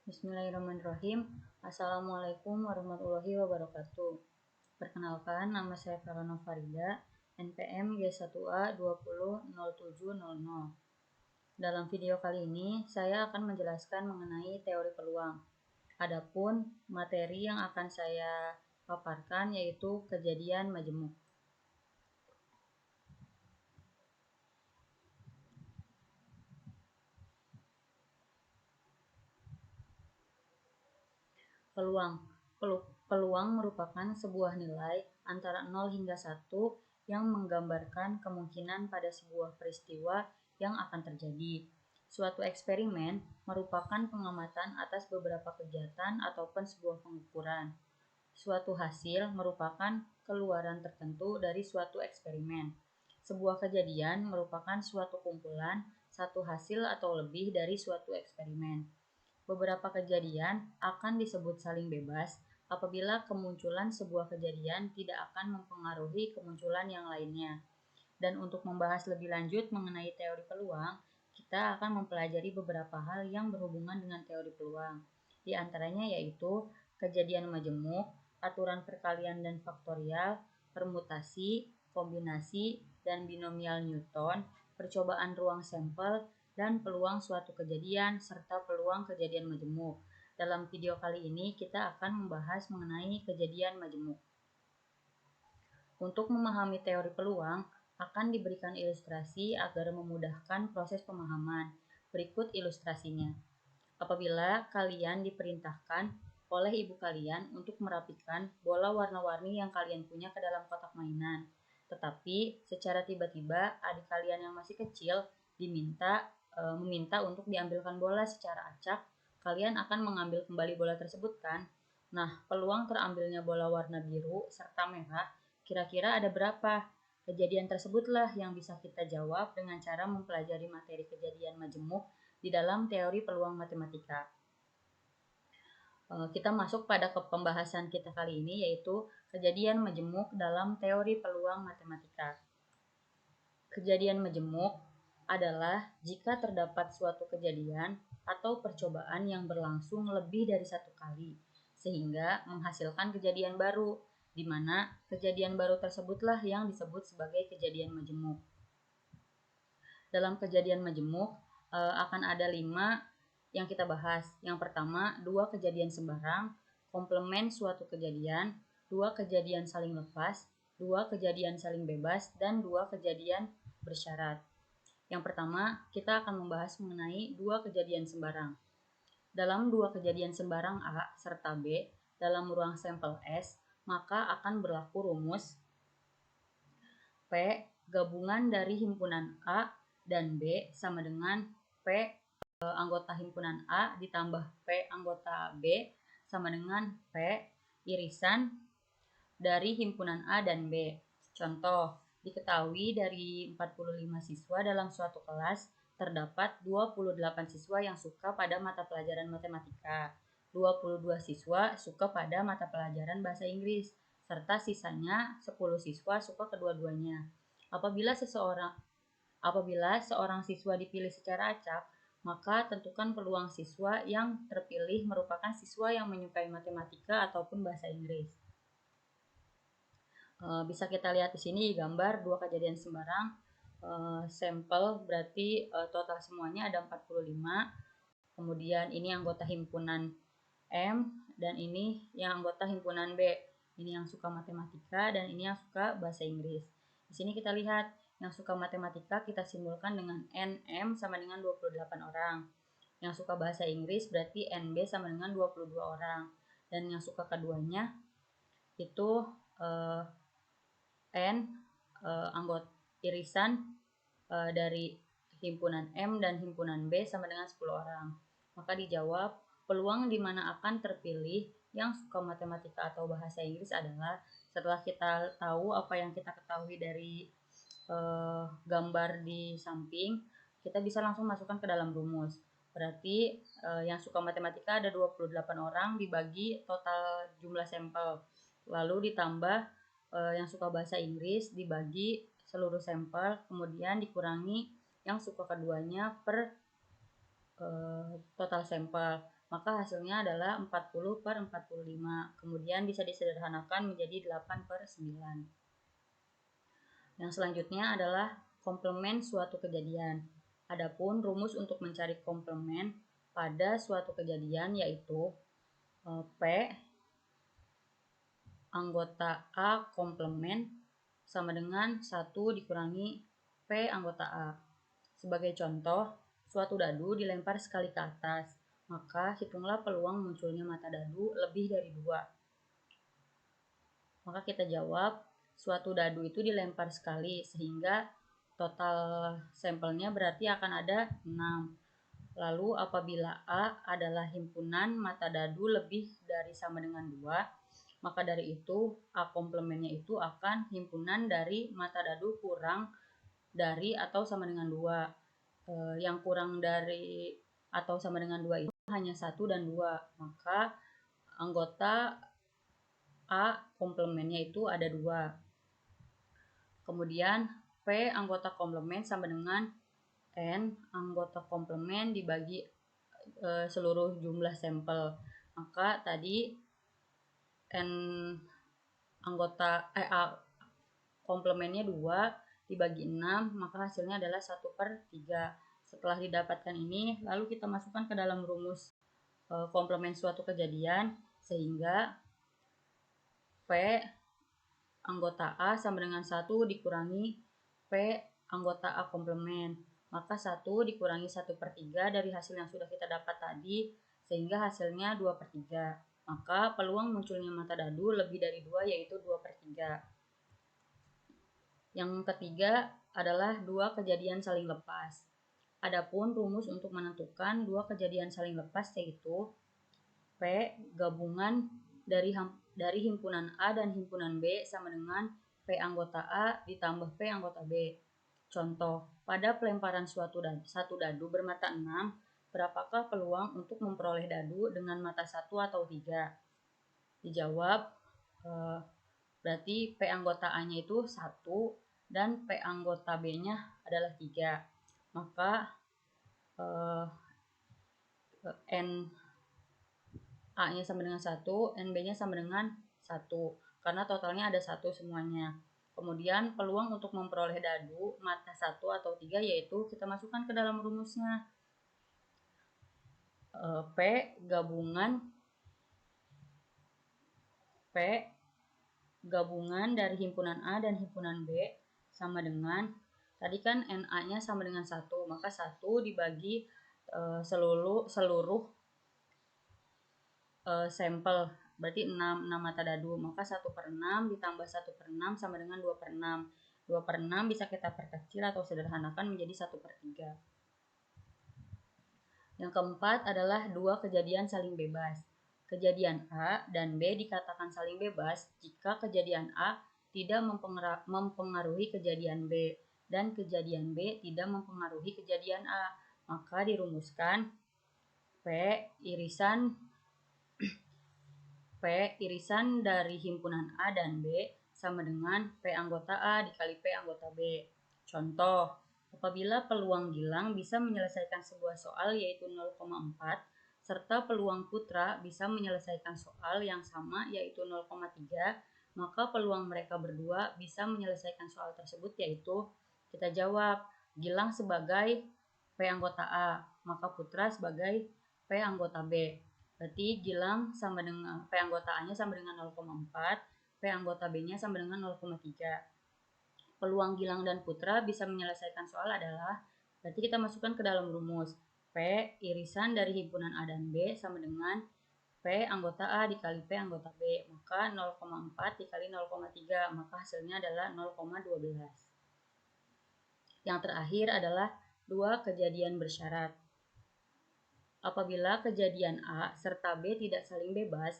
Bismillahirrahmanirrahim. Assalamualaikum warahmatullahi wabarakatuh. Perkenalkan, nama saya Farana Farida, NPM G1A 200700. Dalam video kali ini, saya akan menjelaskan mengenai teori peluang. Adapun materi yang akan saya paparkan yaitu kejadian majemuk. Peluang merupakan sebuah nilai antara 0 hingga 1 yang menggambarkan kemungkinan pada sebuah peristiwa yang akan terjadi. Suatu eksperimen merupakan pengamatan atas beberapa kegiatan ataupun sebuah pengukuran. Suatu hasil merupakan keluaran tertentu dari suatu eksperimen. Sebuah kejadian merupakan suatu kumpulan, satu hasil atau lebih dari suatu eksperimen. Beberapa kejadian akan disebut saling bebas apabila kemunculan sebuah kejadian tidak akan mempengaruhi kemunculan yang lainnya. Dan untuk membahas lebih lanjut mengenai teori peluang, kita akan mempelajari beberapa hal yang berhubungan dengan teori peluang. Di antaranya yaitu kejadian majemuk, aturan perkalian dan faktorial, permutasi, kombinasi, dan binomial Newton, percobaan ruang sampel, dan peluang suatu kejadian, serta peluang kejadian majemuk. Dalam video kali ini kita akan membahas mengenai kejadian majemuk. Untuk memahami teori peluang, akan diberikan ilustrasi agar memudahkan proses pemahaman. Berikut ilustrasinya. Apabila kalian diperintahkan oleh ibu kalian untuk merapikan bola warna-warni yang kalian punya ke dalam kotak mainan, tetapi secara tiba-tiba adik kalian yang masih kecil meminta untuk diambilkan bola secara acak, kalian akan mengambil kembali bola tersebut kan? Nah, peluang terambilnya bola warna biru serta merah kira-kira ada berapa? Kejadian tersebutlah yang bisa kita jawab dengan cara mempelajari materi kejadian majemuk di dalam teori peluang matematika. Kita masuk pada pembahasan kita kali ini yaitu kejadian majemuk dalam teori peluang matematika. Kejadian majemuk adalah jika terdapat suatu kejadian atau percobaan yang berlangsung lebih dari satu kali, sehingga menghasilkan kejadian baru, di mana kejadian baru tersebutlah yang disebut sebagai kejadian majemuk. Dalam kejadian majemuk akan ada 5 yang kita bahas. Yang pertama, 2 kejadian sembarang, komplement suatu kejadian, 2 kejadian saling lepas, 2 kejadian saling bebas, dan 2 kejadian bersyarat. Yang pertama, kita akan membahas mengenai 2 kejadian sembarang. Dalam 2 kejadian sembarang A serta B dalam ruang sampel S, maka akan berlaku rumus P gabungan dari himpunan A dan B sama dengan P anggota himpunan A ditambah P anggota B sama dengan P irisan dari himpunan A dan B. Contoh, diketahui dari 45 siswa dalam suatu kelas terdapat 28 siswa yang suka pada mata pelajaran matematika, 22 siswa suka pada mata pelajaran bahasa Inggris, serta sisanya 10 siswa suka kedua-duanya. Apabila seorang siswa dipilih secara acak, maka tentukan peluang siswa yang terpilih merupakan siswa yang menyukai matematika ataupun bahasa Inggris. Bisa kita lihat di sini gambar 2 kejadian sembarang. Sampel berarti total semuanya ada 45. Kemudian ini anggota himpunan M dan ini yang anggota himpunan B. Ini yang suka matematika dan ini yang suka bahasa Inggris. Di sini kita lihat yang suka matematika kita simbolkan dengan NM sama dengan 28 orang. Yang suka bahasa Inggris berarti NB sama dengan 22 orang. Dan yang suka keduanya itu N anggota irisan dari himpunan M dan himpunan B sama dengan 10 orang. Maka dijawab peluang di mana akan terpilih yang suka matematika atau bahasa Inggris adalah setelah kita tahu apa yang kita ketahui dari gambar di samping, kita bisa langsung masukkan ke dalam rumus. Berarti yang suka matematika ada 28 orang dibagi total jumlah sampel. Lalu ditambah yang suka bahasa Inggris dibagi seluruh sampel, kemudian dikurangi yang suka keduanya per total sampel. maka hasilnya adalah 40/45. Kemudian bisa disederhanakan menjadi 8/9. Yang selanjutnya adalah komplement suatu kejadian. Adapun rumus untuk mencari komplement pada suatu kejadian yaitu P anggota A komplement sama dengan 1 dikurangi P anggota A. Sebagai contoh, suatu dadu dilempar sekali ke atas, maka hitunglah peluang munculnya mata dadu lebih dari 2. Maka kita jawab, suatu dadu itu dilempar sekali, sehingga total sampelnya berarti akan ada 6. Lalu apabila A adalah himpunan mata dadu lebih dari sama dengan 2, maka dari itu A komplementnya itu akan himpunan dari mata dadu kurang dari atau sama dengan 2. Yang kurang dari atau sama dengan 2 itu hanya 1 dan 2. Maka anggota A komplementnya itu ada 2. Kemudian P anggota komplement sama dengan N anggota komplement dibagi seluruh jumlah sampel. Maka tadi N anggota A komplementnya 2 dibagi 6, maka hasilnya adalah 1/3. Setelah didapatkan ini, lalu kita masukkan ke dalam rumus komplement suatu kejadian, sehingga P anggota A sama dengan 1 dikurangi P anggota A komplement. Maka 1 dikurangi 1/3 dari hasil yang sudah kita dapat tadi, sehingga hasilnya 2/3. Maka peluang munculnya mata dadu lebih dari 2 yaitu 2/3. Yang ketiga adalah 2 kejadian saling lepas. Adapun rumus untuk menentukan 2 kejadian saling lepas yaitu P gabungan dari himpunan A dan himpunan B sama dengan P anggota A ditambah P anggota B. Contoh, pada pelemparan satu dadu bermata 6, berapakah peluang untuk memperoleh dadu dengan mata 1 atau 3? Dijawab, berarti P anggota A-nya itu 1 dan P anggota B-nya adalah 3. Maka N A-nya sama dengan 1, NB-nya sama dengan 1. Karena totalnya ada 1 semuanya. Kemudian peluang untuk memperoleh dadu mata 1 atau 3 yaitu kita masukkan ke dalam rumusnya. P gabungan dari himpunan A dan himpunan B sama dengan, tadi kan NA-nya sama dengan 1, maka 1 dibagi seluruh sampel, berarti 6 mata dadu, maka 1/6 ditambah 1/6 sama dengan 2/6. 2/6 bisa kita perkecil atau sederhanakan menjadi 1/3. Yang keempat adalah 2 kejadian saling bebas. Kejadian A dan B dikatakan saling bebas jika kejadian A tidak mempengaruhi kejadian B dan kejadian B tidak mempengaruhi kejadian A. Maka dirumuskan P irisan dari himpunan A dan B sama dengan P anggota A dikali P anggota B. Contoh, apabila peluang Gilang bisa menyelesaikan sebuah soal yaitu 0,4, serta peluang Putra bisa menyelesaikan soal yang sama yaitu 0,3, maka peluang mereka berdua bisa menyelesaikan soal tersebut yaitu, kita jawab, Gilang sebagai P anggota A, maka Putra sebagai P anggota B. Berarti Gilang sama dengan P anggota A-nya sama dengan 0,4, P anggota B-nya sama dengan 0,3. Peluang Gilang dan Putra bisa menyelesaikan soal adalah, berarti kita masukkan ke dalam rumus. P irisan dari himpunan A dan B sama dengan P anggota A dikali P anggota B. Maka 0,4 dikali 0,3, maka hasilnya adalah 0,12. Yang terakhir adalah 2 kejadian bersyarat. Apabila kejadian A serta B tidak saling bebas,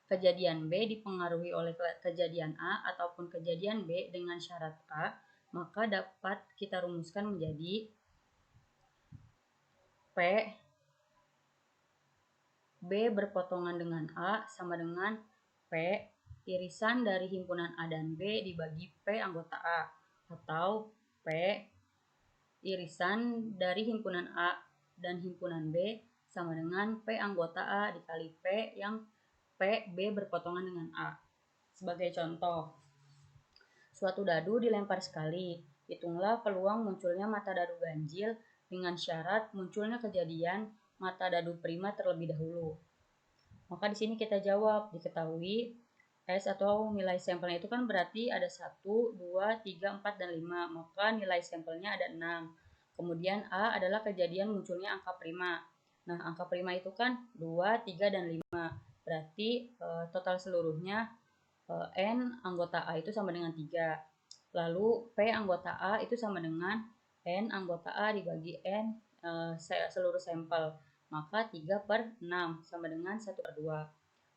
kejadian B dipengaruhi oleh kejadian A ataupun kejadian B dengan syarat A, maka dapat kita rumuskan menjadi P B berpotongan dengan A sama dengan P irisan dari himpunan A dan B dibagi P anggota A, atau P irisan dari himpunan A dan himpunan B sama dengan P anggota A dikali P yang P B berpotongan dengan A. Sebagai contoh, suatu dadu dilempar sekali. Hitunglah peluang munculnya mata dadu ganjil dengan syarat munculnya kejadian mata dadu prima terlebih dahulu. Maka di sini kita jawab, diketahui S atau nilai sampelnya itu kan berarti ada 1, 2, 3, 4, dan 5. Maka nilai sampelnya ada 6. Kemudian A adalah kejadian munculnya angka prima. Nah, angka prima itu kan 2, 3, dan 5. Berarti total seluruhnya N anggota A itu sama dengan 3. Lalu P anggota A itu sama dengan N anggota A dibagi N seluruh sampel. Maka 3/6 sama dengan 1/2.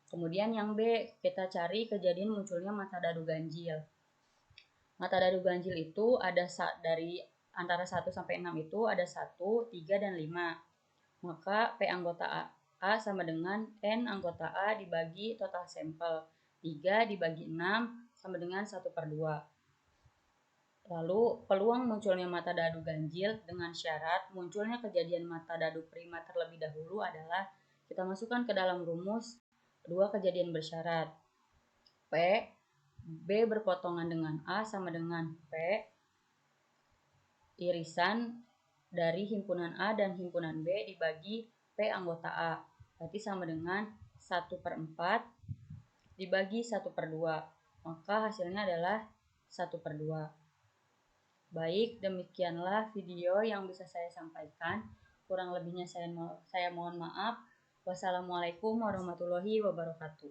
Kemudian yang B, kita cari kejadian munculnya mata dadu ganjil. Mata dadu ganjil itu ada dari antara 1 sampai 6 itu ada 1, 3, dan 5. Maka P anggota A sama dengan N anggota A dibagi total sampel. 3 dibagi 6 sama dengan 1/2. Lalu, peluang munculnya mata dadu ganjil dengan syarat munculnya kejadian mata dadu prima terlebih dahulu adalah kita masukkan ke dalam rumus dua kejadian bersyarat. P B berpotongan dengan A sama dengan P irisan dari himpunan A dan himpunan B dibagi P anggota A. Berarti sama dengan 1/4 dibagi 1/2. Maka hasilnya adalah 1/2. Baik, demikianlah video yang bisa saya sampaikan. Kurang lebihnya saya mohon maaf. Wassalamualaikum warahmatullahi wabarakatuh.